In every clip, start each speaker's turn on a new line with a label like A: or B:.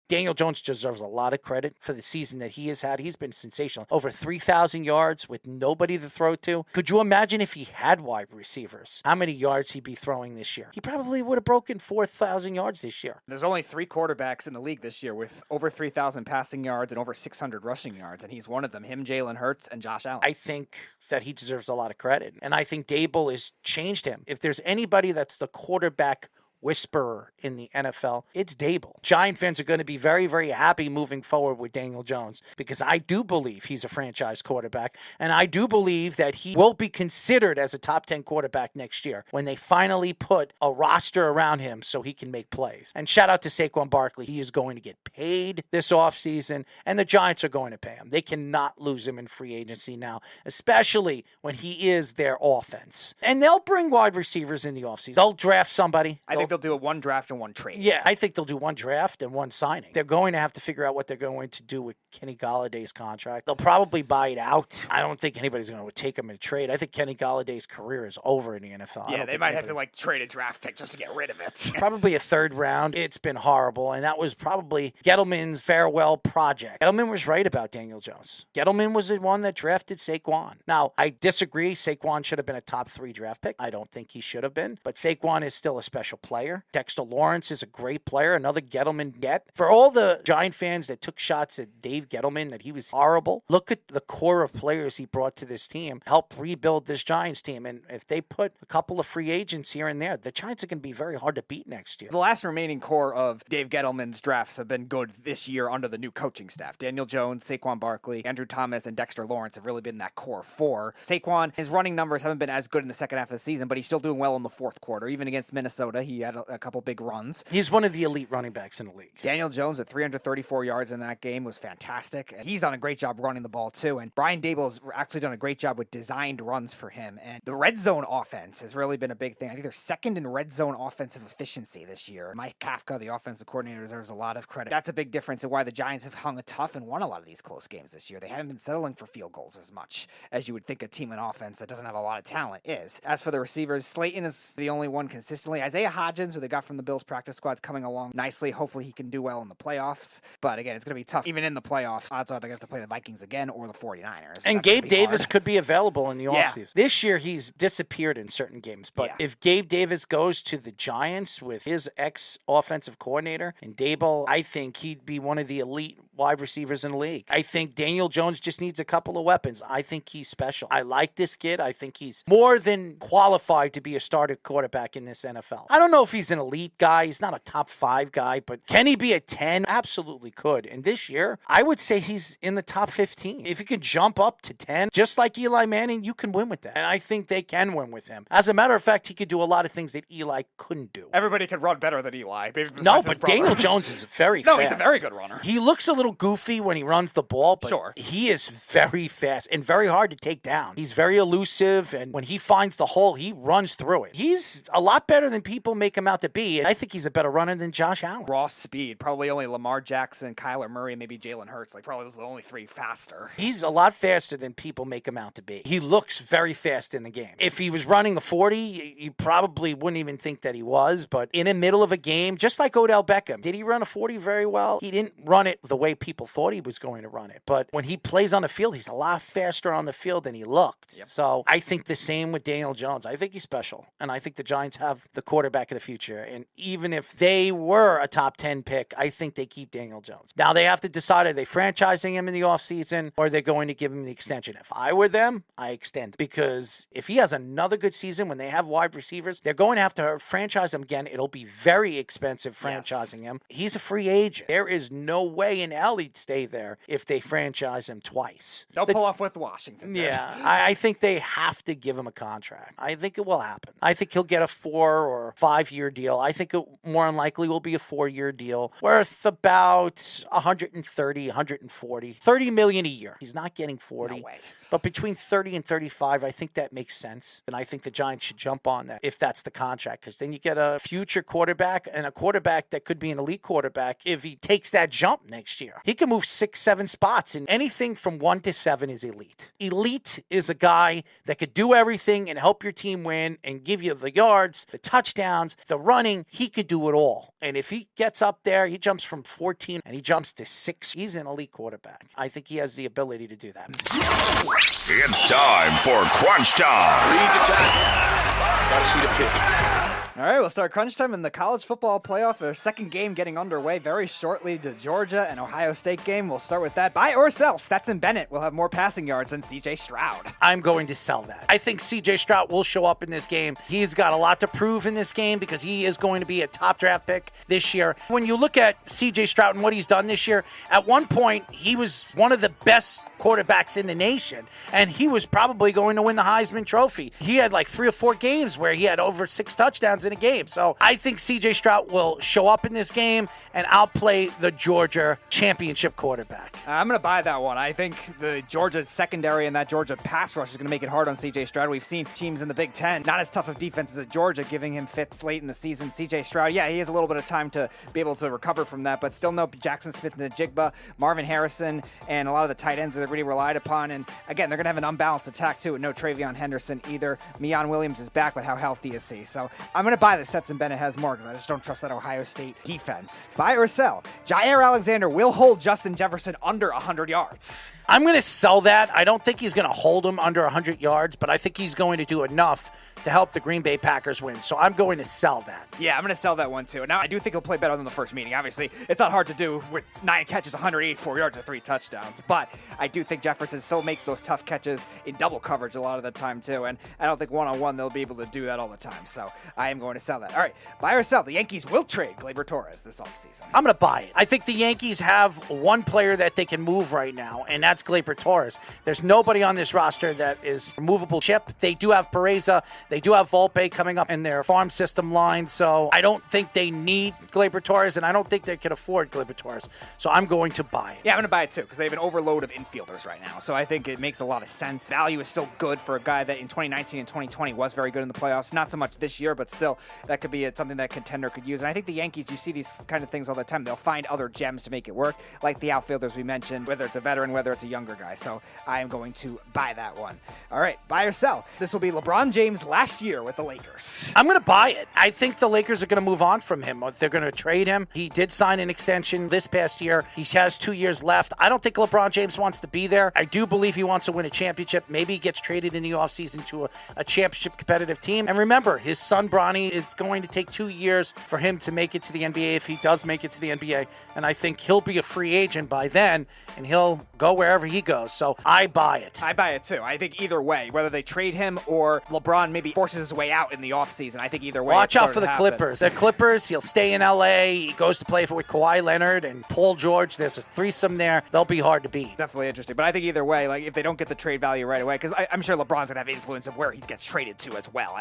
A: Daniel Jones deserves a lot of credit for the season that he has had. He's been sensational. Over 3,000 yards with nobody to throw to. Could you imagine if he had wide receivers, how many yards he'd be throwing this year? He probably would have broken 4,000 yards this year.
B: There's only 3 quarterbacks in the league this year with over 3,000 passing yards and over 600 rushing yards, and he's one of them, him, Jalen Hurts, and Josh Allen.
A: I think that he deserves a lot of credit, and I think Dable has changed him. If there's anybody that's the quarterback whisperer in the NFL, it's Dable. Giant fans are going to be very, very happy moving forward with Daniel Jones because I do believe he's a franchise quarterback, and I do believe that he will be considered as a top 10 quarterback next year when they finally put a roster around him so he can make plays. And shout out to Saquon Barkley. He is going to get paid this offseason, and the Giants are going to pay him. They cannot lose him in free agency now, especially when he is their offense. And they'll bring wide receivers in the offseason. They'll draft somebody.
B: I think they'll do a 1 draft and 1 trade.
A: Yeah, I think they'll do 1 draft and 1 signing. They're going to have to figure out what they're going to do with Kenny Galladay's contract. They'll probably buy it out. I don't think anybody's going to take him in a trade. I think Kenny Galladay's career is over in the NFL.
B: Yeah, they might have to trade a draft pick just to get rid of it.
A: Probably a 3rd round. It's been horrible, and that was probably Gettleman's farewell project. Gettleman was right about Daniel Jones. Gettleman was the one that drafted Saquon. Now, I disagree. Saquon should have been a top 3 draft pick. I don't think he should have been, but Saquon is still a special player. Dexter Lawrence is a great player, another Gettleman get. For all the Giant fans that took shots at Dave Gettleman, that he was horrible, look at the core of players he brought to this team, help rebuild this Giants team. And if they put a couple of free agents here and there, the Giants are going to be very hard to beat next year.
B: The last remaining core of Dave Gettleman's drafts have been good this year under the new coaching staff. Daniel Jones, Saquon Barkley, Andrew Thomas, and Dexter Lawrence have really been that core 4. Saquon, his running numbers haven't been as good in the second half of the season, but he's still doing well in the 4th quarter. Even against Minnesota, he had a couple big runs.
A: He's one of the elite running backs in the league.
B: Daniel Jones at 334 yards in that game was fantastic. He's done a great job running the ball too, and Brian Dable's actually done a great job with designed runs for him. And the red zone offense has really been a big thing. I think they're 2nd in red zone offensive efficiency this year. Mike Kafka, the offensive coordinator, deserves a lot of credit. That's a big difference in why the Giants have hung tough and won a lot of these close games this year. They haven't been settling for field goals as much as you would think a team in offense that doesn't have a lot of talent is. As for the receivers, Slayton is the only one consistently. Isaiah Hodgins, who they got from the Bills practice squad's coming along nicely. Hopefully he can do well in the playoffs. But again, it's going to be tough. Even in the playoffs, odds are they're going to have to play the Vikings again or the 49ers.
A: And Gabe Davis could be available in the offseason. This year he's disappeared in certain games. But if Gabe Davis goes to the Giants with his ex-offensive coordinator and Dable, I think he'd be one of the elite wide receivers in the league. I think Daniel Jones just needs a couple of weapons. I think he's special. I like this kid. I think he's more than qualified to be a starter quarterback in this NFL. I don't know if he's an elite guy. He's not a top 5 guy, but can he be a 10? Absolutely could. And this year, I would say he's in the top 15. If he could jump up to 10, just like Eli Manning, you can win with that. And I think they can win with him. As a matter of fact, he could do a lot of things that Eli couldn't do.
B: Everybody could run better than Eli.
A: No, but Daniel Jones is very fast.
B: No, he's a very good runner.
A: He looks a little goofy when he runs the ball, but he is very fast and very hard to take down. He's very elusive, and when he finds the hole, he runs through it. He's a lot better than people make him out to be, and I think he's a better runner than Josh Allen.
B: Raw speed. Probably only Lamar Jackson, Kyler Murray, and maybe Jalen Hurts. Probably those are the only 3 faster.
A: He's a lot faster than people make him out to be. He looks very fast in the game. If he was running a 40, you probably wouldn't even think that he was, but in the middle of a game, just like Odell Beckham, did he run a 40 very well? He didn't run it the way people thought he was going to run it, but when he plays on the field, he's a lot faster on the field than he looked. So I think the same with Daniel Jones. I think he's special, and I think the Giants have the quarterback of the future, and even if they were a top 10 pick, I think they keep Daniel Jones. Now they have to decide, are they franchising him in the offseason, or they're going to give him the extension. If I were them, I extend, because if he has another good season when they have wide receivers, they're going to have to franchise him again. It'll be very expensive franchising him. He's a free agent. There is no way in hell he'd stay there if they franchise him twice.
B: They'll pull off with Washington.
A: Yeah, I think they have to give him a contract. I think it will happen. I think he'll get a 4 or 5 year deal. I think it more than likely will be a 4-year deal worth about 130, 140, $30 million a year. He's not getting 40.
B: No way.
A: But between 30 and 35, I think that makes sense. And I think the Giants should jump on that if that's the contract, because then you get a future quarterback and a quarterback that could be an elite quarterback if he takes that jump next year. earlier. He can move 6, 7 spots, and anything from 1 to 7 is elite. Elite is a guy that could do everything and help your team win and give you the yards, the touchdowns, the running. He could do it all. And if he gets up there, he jumps from 14 and he jumps to 6. He's an elite quarterback. I think he has the ability to do that.
C: It's time for Crunch Time.
D: Read the time. Got to see the pitch.
B: All right, we'll start crunch time in the college football playoff. Their second game getting underway very shortly. The Georgia and Ohio State game. We'll start with that. Buy or sell, Stetson Bennett will have more passing yards than C.J. Stroud.
A: I'm going to sell that. I think C.J. Stroud will show up in this game. He's got a lot to prove in this game because he is going to be a top draft pick this year. When you look at C.J. Stroud and what he's done this year, at one point, he was one of the best quarterbacks in the nation, and he was probably going to win the Heisman Trophy. He had like 3 or 4 games where he had over 6 touchdowns in a game. So I think C.J. Stroud will show up in this game, and I'll play the Georgia championship quarterback.
B: I'm going to buy that one. I think the Georgia secondary and that Georgia pass rush is going to make it hard on C.J. Stroud. We've seen teams in the Big Ten, not as tough of defenses as Georgia, giving him fits late in the season. C.J. Stroud, yeah, he has a little bit of time to be able to recover from that, but still no Jackson Smith and the Jigba, Marvin Harrison, and a lot of the tight ends that really relied upon. And again, they're going to have an unbalanced attack too, with no Travion Henderson either. Meion Williams is back, but how healthy is he? So I'm going to buy that Stetson Bennett has more because I just don't trust that Ohio State defense. Buy or sell, Jair Alexander will hold Justin Jefferson under 100 yards.
A: I'm going to sell that. I don't think he's going to hold him under 100 yards, but I think he's going to do enough to help the Green Bay Packers win. So I'm going to sell that.
B: Yeah, I'm going to sell that one too. Now, I do think he'll play better than the first meeting. Obviously, it's not hard to do with 9 catches, 184 yards, and 3 touchdowns. But I do think Jefferson still makes those tough catches in double coverage a lot of the time too. And I don't think one-on-one they'll be able to do that all the time. So I am going to sell that. All right, buy or sell. The Yankees will trade Gleyber Torres this offseason.
A: I'm going to buy it. I think the Yankees have one player that they can move right now, and that's Gleyber Torres. There's nobody on this roster that is a movable chip. They do have Pereza. They do have Volpe coming up in their farm system line. So I don't think they need Gleyber Torres, and I don't think they can afford Gleyber Torres. So I'm going to buy it.
B: Yeah, I'm going to buy it too because they have an overload of infielders right now. So I think it makes a lot of sense. Value is still good for a guy that in 2019 and 2020 was very good in the playoffs. Not so much this year, but still that could be something that a contender could use. And I think the Yankees, you see these kind of things all the time. They'll find other gems to make it work, like the outfielders we mentioned, whether it's a veteran, whether it's a younger guy. So I am going to buy that one. All right, buy or sell. This will be LeBron James last year with the Lakers.
A: I'm going to buy it. I think the Lakers are going to move on from him. They're going to trade him. He did sign an extension this past year. He has 2 years left. I don't think LeBron James wants to be there. I do believe he wants to win a championship. Maybe he gets traded in the offseason to a championship competitive team. And remember, his son Bronny, it's going to take 2 years for him to make it to the NBA if he does make it to the NBA. And I think he'll be a free agent by then, and he'll go wherever he goes. So I buy it.
B: I buy it too. I think either way, whether they trade him or LeBron maybe forces his way out in the offseason, I think either way.
A: Watch out for the Clippers. The Clippers, he'll stay in LA. He goes to play with Kawhi Leonard and Paul George. There's a threesome there. They'll be hard to beat.
B: Definitely interesting. But I think either way, like if they don't get the trade value right away, because I'm sure LeBron's going to have influence of where he gets traded to as well.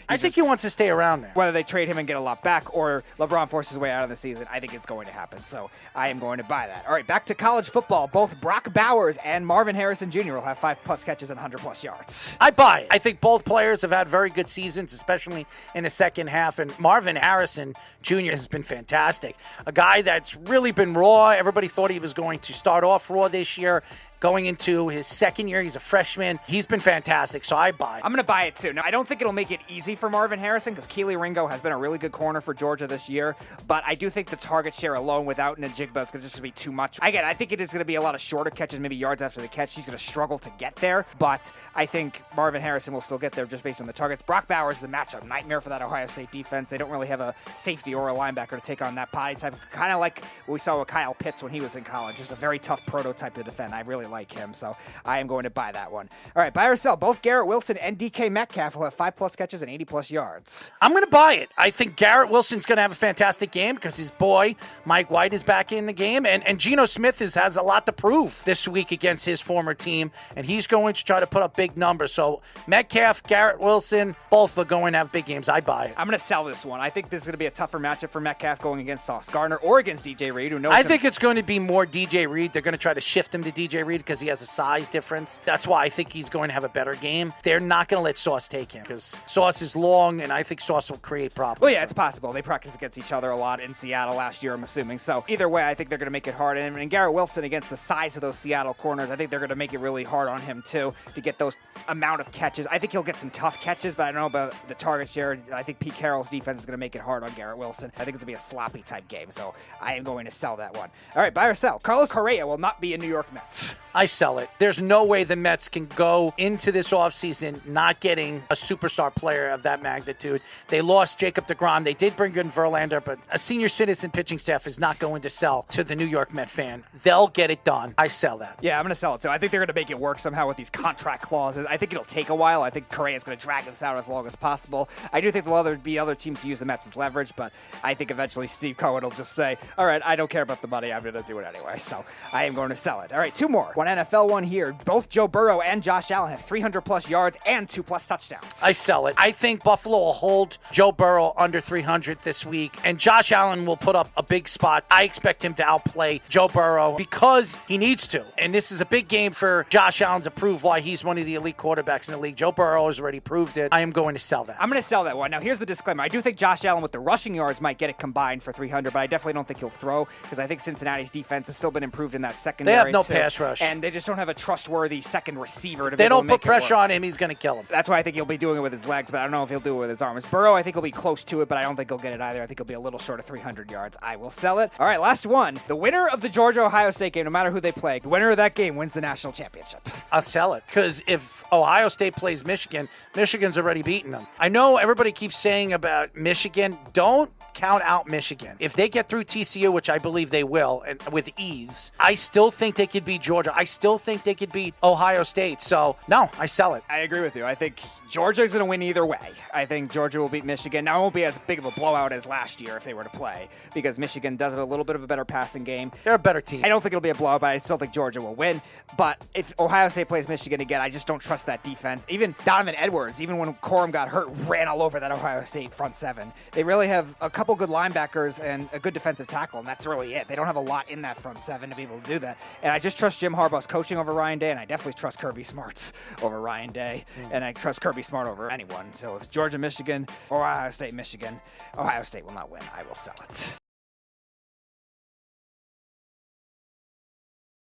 B: I think
A: he wants to stay around there.
B: Whether they trade him and get a lot back or LeBron forces his way out of the season, I think it's going to happen. So I am going to buy that. All right, back to college football. Both Brock Bowers and Marvin Harrison Jr. will have 5+ catches and 100+ yards.
A: I buy it. I think both players have had very good seasons, especially in the second half. And Marvin Harrison Jr. has been fantastic. A guy that's really been raw. Everybody thought he was going to start off raw this year. Going into his second year, he's a freshman. He's been fantastic, so I buy it.
B: I'm going to buy it too. Now, I don't think it'll make it easy for Marvin Harrison because Keely Ringo has been a really good corner for Georgia this year, but I do think the target share alone without Najigba is going to just be too much. Again, I think it is going to be a lot of shorter catches, maybe yards after the catch. He's going to struggle to get there, but I think Marvin Harrison will still get there just based on the targets. Brock Bowers is a matchup nightmare for that Ohio State defense. They don't really have a safety or a linebacker to take on that body type, kind of like what we saw with Kyle Pitts when he was in college. Just a very tough prototype to defend. I really like him, so I am going to buy that one. All right, buy or sell. Both Garrett Wilson and DK Metcalf will have 5+ catches and 80+ yards.
A: I'm going to buy it. I think Garrett Wilson's going to have a fantastic game because his boy, Mike White, is back in the game. And Geno Smith has a lot to prove this week against his former team, and he's going to try to put up big numbers. So Metcalf, Garrett Wilson, both are going to have big games. I buy it.
B: I'm going to sell this one. I think this is going to be a tougher matchup for Metcalf going against Sauce Gardner or against DJ Reed, who knows
A: I think it's going to be more DJ Reed. They're going to try to shift him to DJ Reed because he has a size difference. That's why I think he's going to have a better game. They're not going to let Sauce take him because Sauce is long, and I think Sauce will create problems.
B: Well, yeah, it's possible. They practiced against each other a lot in Seattle last year, I'm assuming. So either way, I think they're going to make it hard. And Garrett Wilson, against the size of those Seattle corners, I think they're going to make it really hard on him, too, to get those amount of catches. I think he'll get some tough catches, but I don't know about the target share. I think Pete Carroll's defense is going to make it hard on Garrett Wilson. I think it's going to be a sloppy type game, so I am going to sell that one. All right, buy or sell. Carlos Correa will not be a New York Mets.
A: I sell it. There's no way the Mets can go into this offseason not getting a superstar player of that magnitude. They lost Jacob deGrom. They did bring in Verlander, but a senior citizen pitching staff is not going to sell to the New York Met fan. They'll get it done. I sell that.
B: Yeah, I'm going to sell it too. I think they're going to make it work somehow with these contract clauses. I think it'll take a while. I think Correa's going to drag this out as long as possible. I do think there'll be other teams to use the Mets as leverage, but I think eventually Steve Cohen will just say, all right, I don't care about the money. I'm going to do it anyway. So I am going to sell it. All right, two more. One NFL one here. Both Joe Burrow and Josh Allen have 300-plus yards and 2+ touchdowns.
A: I sell it. I think Buffalo will hold Joe Burrow under 300 this week, and Josh Allen will put up a big spot. I expect him to outplay Joe Burrow because he needs to. And this is a big game for Josh Allen to prove why he's one of the elite quarterbacks in the league. Joe Burrow has already proved it. I am going to sell that.
B: I'm going to sell that one. Now, here's the disclaimer. I do think Josh Allen with the rushing yards might get it combined for 300, but I definitely don't think he'll throw because I think Cincinnati's defense has still been improved in that secondary.
A: They have no
B: too,
A: pass rush.
B: And they just don't have a trustworthy second receiver to
A: They
B: be able
A: don't
B: to
A: put
B: make it
A: pressure
B: work.
A: on him, he's going to kill him.
B: That's why I think he'll be doing it with his legs, but I don't know if he'll do it with his arms. Burrow, I think he'll be close to it, but I don't think he'll get it either. I think he'll be a little short of 300 yards. I will sell it. All right, last one. The winner of the Georgia-Ohio State game, no matter who they play, the winner of that game wins the national championship.
A: I'll sell it because if Ohio State plays Michigan, Michigan's already beaten them. I know everybody keeps saying about Michigan, don't count out Michigan. If they get through TCU, which I believe they will, and with ease, I still think they could beat Georgia. I still think they could beat Ohio State. So, no, I sell it.
B: I agree with you. I think Georgia's going to win either way. I think Georgia will beat Michigan. Now, it won't be as big of a blowout as last year if they were to play because Michigan does have a little bit of a better passing game.
A: They're a better team.
B: I don't think it'll be a blowout, but I still think Georgia will win. But if Ohio State plays Michigan again, I just don't trust that defense. Even Donovan Edwards, even when Corum got hurt, ran all over that Ohio State front seven. They really have a couple good linebackers and a good defensive tackle, and that's really it. They don't have a lot in that front seven to be able to do that. And I just trust Jim Harbaugh's coaching over Ryan Day, and I definitely trust Kirby Smart's over Ryan Day, and I trust Kirby Smart over anyone. So if Georgia, Michigan, or Ohio State, Michigan, Ohio State will not win. I will sell it.